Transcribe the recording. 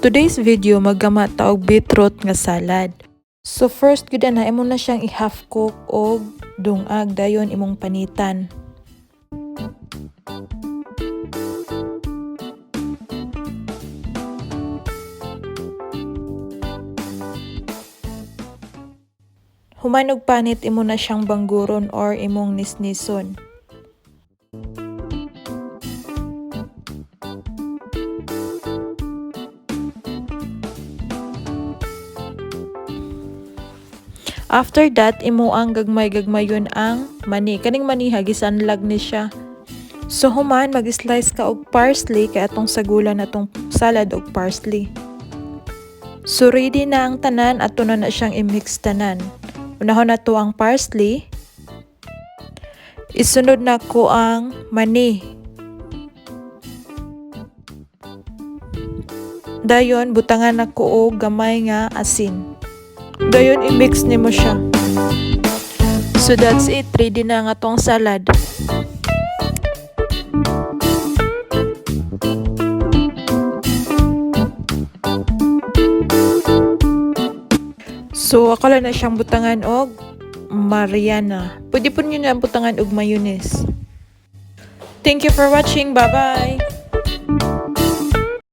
Today's video maggama ta og beetroot nga salad. So first gud na imo na siyang i-half cook og dungag dayon imong panitan. Human og panit imo na siyang bangguron or imong nisnison. After that, imo ang gagmay-gagmayon ang mani. Kaning mani gisanlag ni siya. So human mag-slice ka og parsley kay atong sagulan natong salad og parsley. So ready na ang tanan, ato na siyang i-mix tanan. Unahon na to ang parsley. Isunod na ko ang mani. Dayon butangan na ko og gamay nga asin. Dayon i-mix nimo siya. So that's it, ready na nga tong salad. So ako lang na siyang butangan og Mariana. Pwede po nyo na butangan og mayonnaise. Thank you for watching. Bye bye.